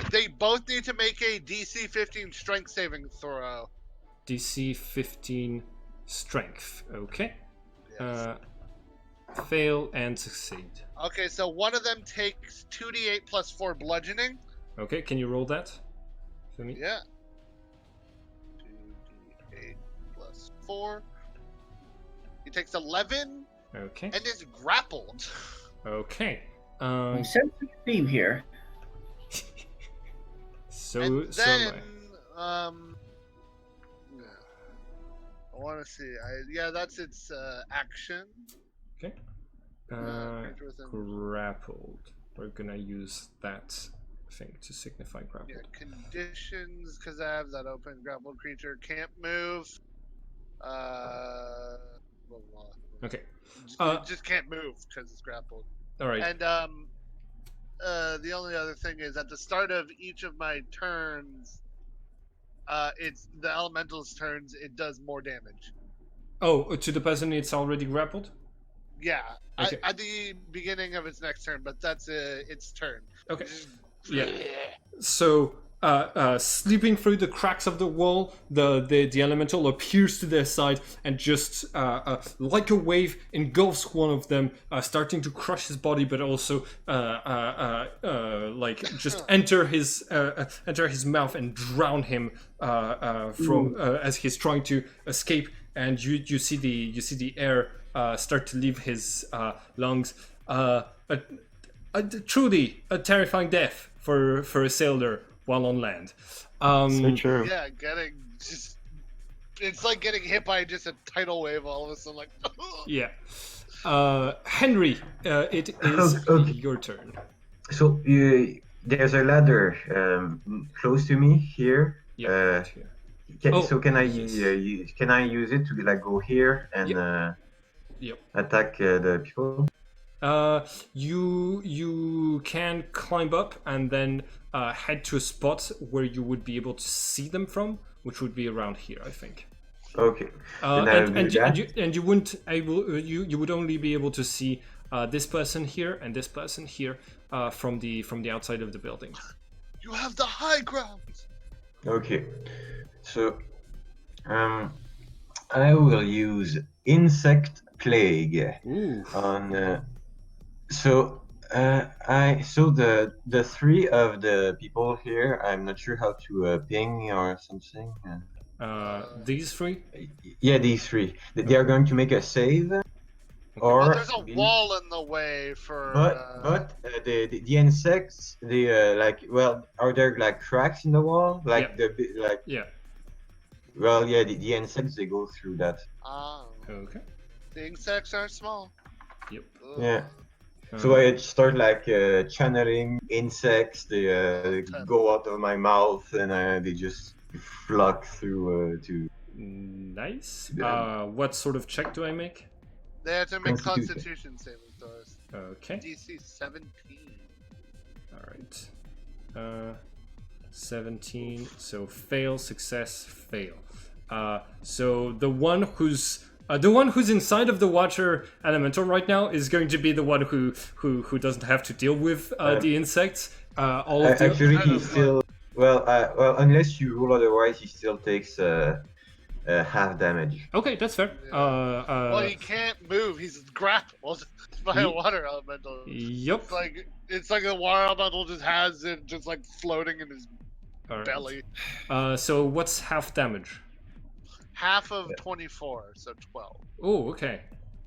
They both need to make a DC 15 strength saving throw. DC 15 strength. Okay. Yes. Fail and succeed. Okay, so one of them takes 2d8 plus 4 bludgeoning. Okay, can you roll that for me? Yeah. 2d8 plus 4. He takes 11 Okay. and is grappled. Okay. I sense a theme here. So And so then, am I want to see. Yeah, that's its action. I. Okay. Creature within- Grappled. We're gonna use that thing to signify grappled. Yeah, conditions, because I have that open. Grappled creature can't move. Blah, blah, blah. Okay. It just can't move because it's grappled. All right. And the only other thing is at the start of each of my turns, it's the elemental's turns. It does more damage. Oh, to the person it's already grappled? Yeah, Okay. at the beginning of its next turn, but that's its turn. Okay. Yeah. So, slipping through the cracks of the wall, the elemental appears to their side and just, like a wave, engulfs one of them, starting to crush his body, but also, like just enter his mouth and drown him from as he's trying to escape. And you see the air start to leave his lungs. Truly a terrifying death for a sailor while on land. So true. Yeah, it's like getting hit by just a tidal wave all of a sudden, like. Yeah. Henry, it is Okay. your turn. So there's a ladder close to me here. Yeah. right here. So can I yes. can I use it to like go here and Yep. attack the people? You can climb up and then head to a spot where you would be able to see them from, which would be around here, I think. Okay. Then I'll do that. And you wouldn't able you would only be able to see this person here and this person here from the outside of the building. You have the high ground. Okay. So I will use insect plague Ooh. on. So the three of the people here. I'm not sure how to ping or something. These three. Yeah, these three. They are going to make a save. Or Well, there's a wall in the way for. But the insects, are there like cracks in the wall? Like Yeah. Well, yeah, the insects, they go through that. Okay. The insects are small. Yep. Ugh. Yeah. So I start like channeling insects. They go out of my mouth and they just flock through to. Nice. Yeah. What sort of check do I make? They have to make Constitution. Constitution saving throws. Okay. DC 17. All right. 17. So fail, success, fail. So the one who's inside of the water elemental right now is going to be the one who doesn't have to deal with the insects. All of the Actually, he still well unless you rule otherwise, he still takes half damage. Okay, that's fair. Well, he can't move. He's grappled by a water elemental. Yep. It's like the water elemental just has it just like floating in his All right. belly. So what's half damage? Half of 24, so 12. Oh, okay.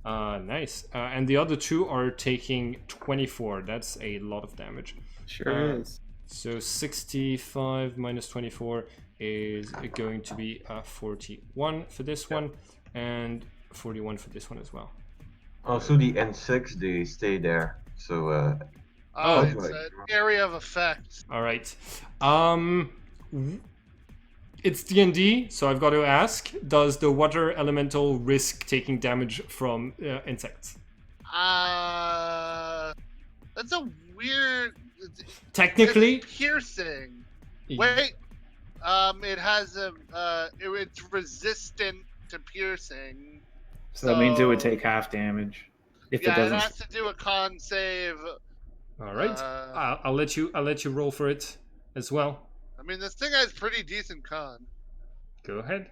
Nice. And the other two are taking 24. That's a lot of damage. Sure is. So 65 minus 24 is going to be 41 for this one, and 41 for this one as well. Also, the insects, they stay there. So It's an area of effect. All right. It's D&D, so I've got to ask: does the water elemental risk taking damage from insects? That's a weird. Technically, It's piercing. y- Wait. It has it's resistant to piercing. So that means it would take half damage if it Yeah, it doesn't. has to do a con save. all right. I'll let you roll for it as well. I mean, this thing has pretty decent con. Go ahead.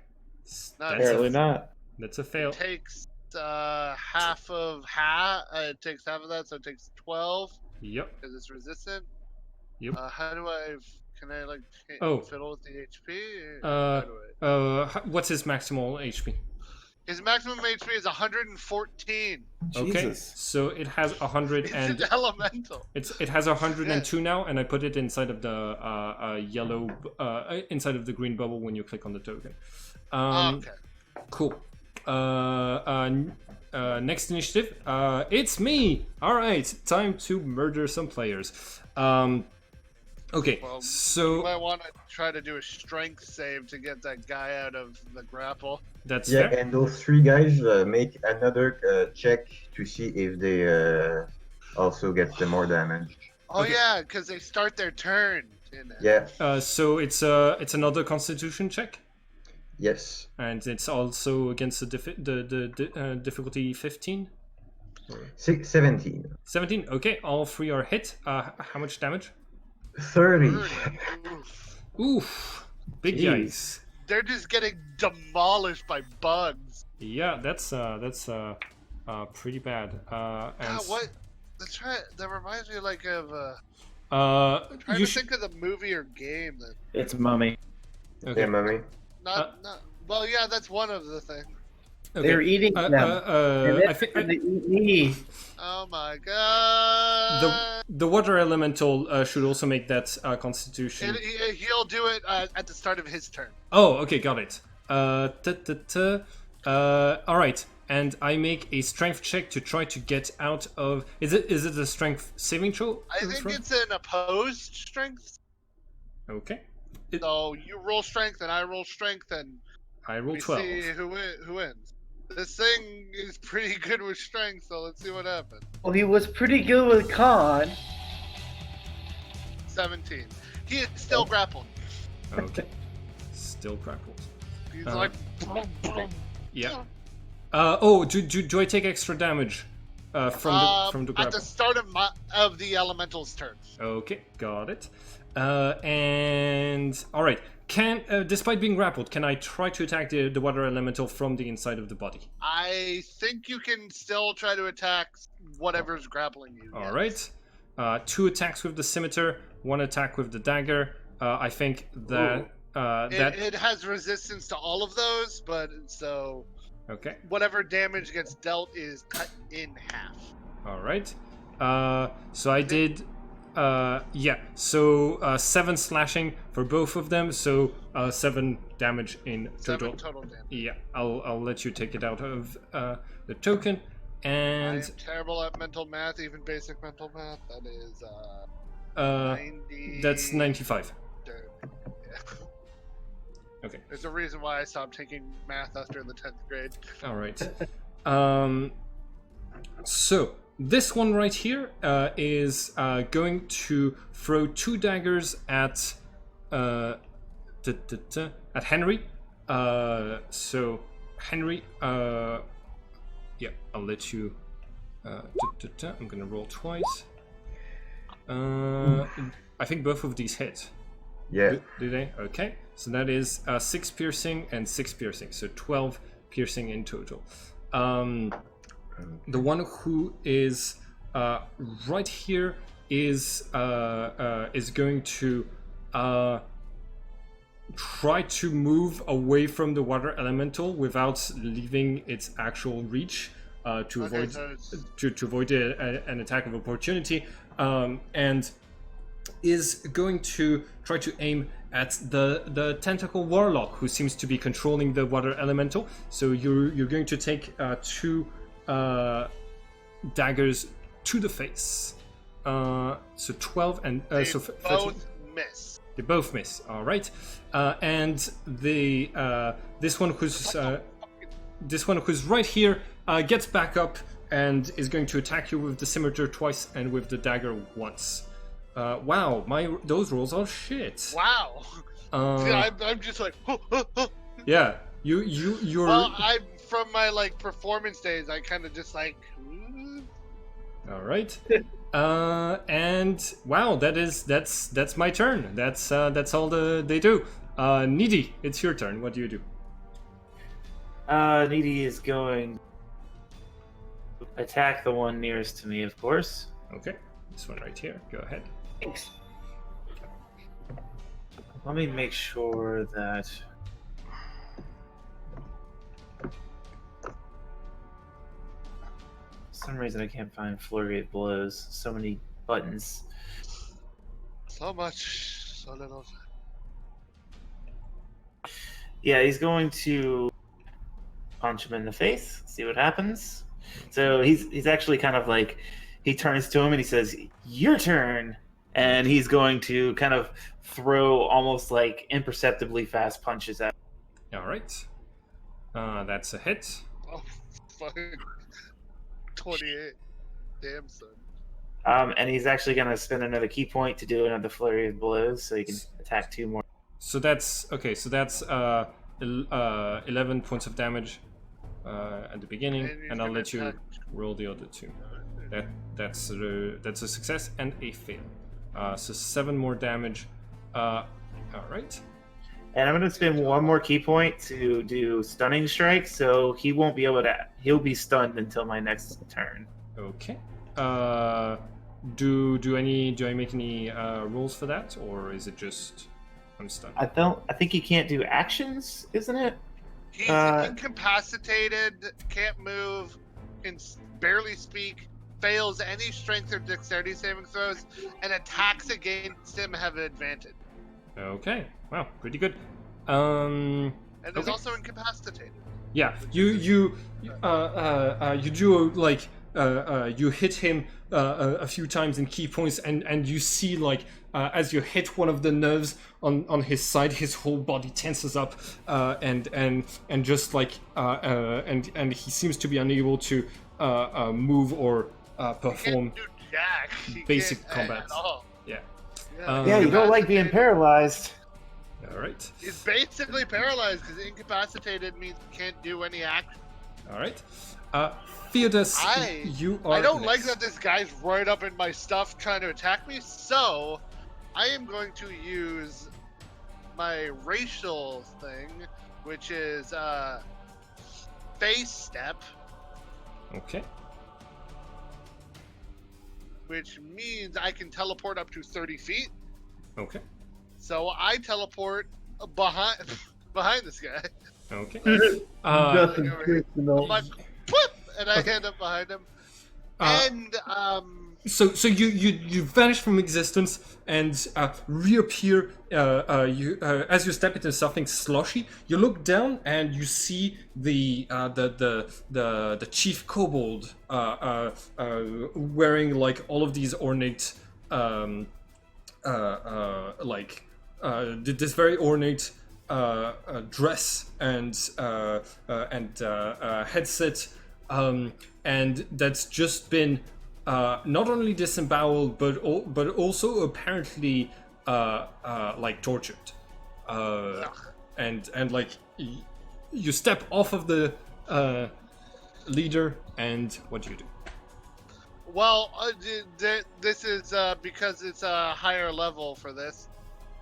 Not That's Apparently a, not. that's a fail. It takes half of it takes half of that, so it takes 12 Yep. because it's resistant. Yep. How do I? Can I like Oh. fiddle with the HP? How do I? What's his maximal HP? His maximum HP is 114. Okay, Jesus. so it has 100 It's and an elemental. it has 102 now, and I put it inside of the yellow inside of the green bubble when you click on the token. Okay. Cool. Next initiative. It's me. All right, time to murder some players. Okay, Well, You so might want to try to do a strength save to get that guy out of the grapple. that's Yeah, fair. and those three guys make another check to see if they also get the more damage. Oh Okay. yeah, because they start their turn. Yeah, So it's another Constitution check, yes. and it's also against the difficulty 15. 17. 17. Okay, all three are hit. How much damage? 30. Oof. Oof, big Jeez. yikes. They're just getting demolished by bugs. Yeah, that's pretty bad. And God, what? That reminds me like of. I'm trying you to think of the movie or game that. It's Mummy. Okay. Yeah, mommy. Not. Well, yeah, that's one of the things. Okay. They're eating them. And I think they eat me. Oh my god. the water elemental should also make that Constitution. He'll do it at the start of his turn. Oh, okay, got it. All right, and I make a strength check to try to get out of. Is it a strength saving throw? I think it's an opposed strength. Okay. So you roll strength and I roll strength and I roll we 12. see who wins. This thing is pretty good with strength, so let's see what happens. Well, he was pretty good with con. 17. He is still grappled. Okay. Still grappled. He's Uh, like. Boom, boom. Yeah. Do I take extra damage from the At grapple? the start of the elemental's turn. Okay, got it. And all right. Despite being grappled, can I try to attack the water elemental from the inside of the body? I think you can still try to attack whatever's grappling you. All yes. right. 2 attacks with the scimitar, 1 attack with the dagger. I think that It has resistance to all of those, but so okay. whatever damage gets dealt is cut in half. All right. So I did. So 7 slashing for both of them. So 7 damage in total. 7 total damage. Yeah. I'll let you take it out of the token. I And am terrible at mental math, even basic mental math. That is 90. that's 95. Yeah. Okay. There's a reason why I stopped taking math after the 10th grade. All right. So this one right here is going to throw 2 daggers at Henry. So Henry, yeah, I'll let you. I'm gonna roll twice. I think both of these hit. Yeah. Do they? Okay. So that is 6 piercing and 6 piercing. So 12 piercing in total. The one who is right here is going to try to move away from the water elemental without leaving its actual reach to Okay, avoid so it's- to avoid an attack of opportunity, and is going to try to aim at the tentacle warlock who seems to be controlling the water elemental. So you're going to take 2 daggers to the face. So 12 and They so both miss. they both miss. All right, and this one who's right here gets back up and is going to attack you with the scimitar twice and with the dagger once. Wow, those rolls are shit. Wow. I'm just like. Yeah, you're. Well, I'm from my like performance days. I kind of just like. All right. And wow, that's my turn. That's all they do. Needy, it's your turn. What do you do? Needy is going to attack the one nearest to me, of course. Okay, this one right here. Go ahead. Thanks. Let me make sure that. For some reason I can't find flurry of blows. So many buttons. So much, so little. Yeah, he's going to punch him in the face. See what happens. So he's actually kind of like, he turns to him and he says, "Your turn," and he's going to kind of throw almost like imperceptibly fast punches at him. All right. That's a hit. Oh, fucking 28. Damn, son. And he's actually going to spend another key point to do another flurry of blows, so he can attack 2 more. So that's okay. So that's 11 points of damage at the beginning, and I'll let you roll the other 2. That's a success and a fail. So 7 more damage. All right. And I'm going to spend 1 more key point to do stunning strike, so he won't be able to. He'll be stunned until my next turn. Okay. Do I make any rolls for that, or is it just I'm stunned? I think he can't do actions, isn't it? He's incapacitated, can't move, can barely speak, fails any strength or dexterity saving throws, and attacks against him have an advantage. Okay. Wow. Pretty good. And Okay. is also incapacitated. Yeah. You do like you hit him a few times in key points, and you see like as you hit one of the nerves on his side, his whole body tenses up, and just like and he seems to be unable to move or perform He can't do jack. He basic can't combat. at all. Yeah. Yeah, you don't like being paralyzed. All right. He's basically paralyzed because incapacitated means he can't do any action. All right. Theodos, you are. I don't like next. that this guy's right up in my stuff trying to attack me, so I am going to use my racial thing, which is face step, Okay. which means I can teleport up to 30 feet. Okay. So I teleport behind this guy. Okay. Nothing over here. personal. I'm like, whoop, and I end up behind him. And So you vanish from existence and reappear. As you step into something slushy, you look down and you see the chief kobold wearing like all of these ornate this very ornate dress and headset, and that's just been not only disemboweled but also apparently like tortured, and like you step off of the leader, and what do you do? well, this is because it's a higher level for this.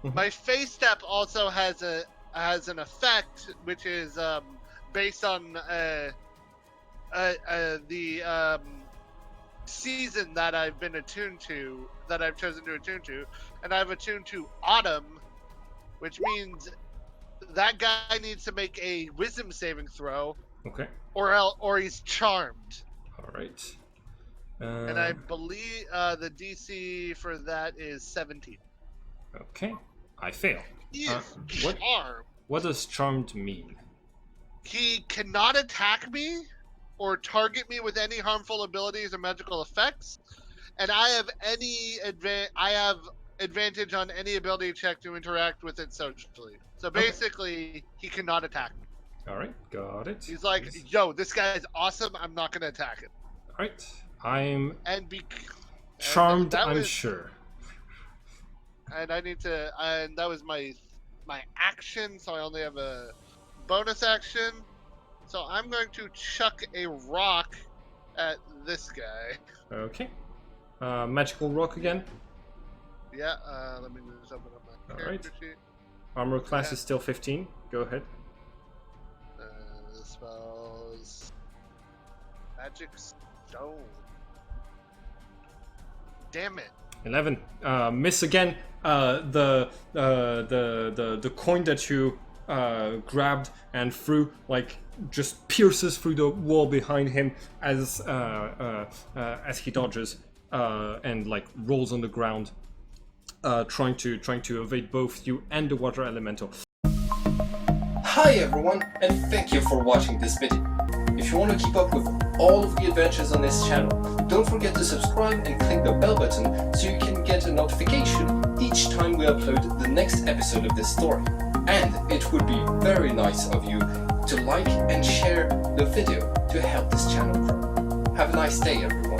Mhm. My face step also has an effect, which is based on the season that I've been attuned to, that I've chosen to attune to, and I've attuned to autumn, which means that guy needs to make a wisdom saving throw, Okay. or he's charmed. All right. And I believe the DC for that is 17. Okay. I fail. He is what- charmed. What does charmed mean? He cannot attack me or target me with any harmful abilities or magical effects, and I have advantage on any ability check to interact with it socially. So basically, he cannot attack me. All right. Got it. He's like, Yes. "Yo, this guy is awesome. I'm not gonna attack him." Alright. I'm And be charmed, that I'm was- sure. And I need to. And that was my action, so I only have a bonus action. So I'm going to chuck a rock at this guy. Okay. Magical rock again. Yeah. Let me just open up my character sheet. Armor class Yeah. is still 15. Go ahead. The spells. Magic stone. Damn it. 11. Miss again. The coin that you grabbed and threw, like, just pierces through the wall behind him as he dodges and like rolls on the ground, trying to evade both you and the water elemental. Hi everyone, and thank you for watching this video. If you want to keep up with all of the adventures on this channel, don't forget to subscribe and click the bell button so you can get a notification each time we upload the next episode of this story. And it would be very nice of you to like and share the video to help this channel grow. Have a nice day everyone.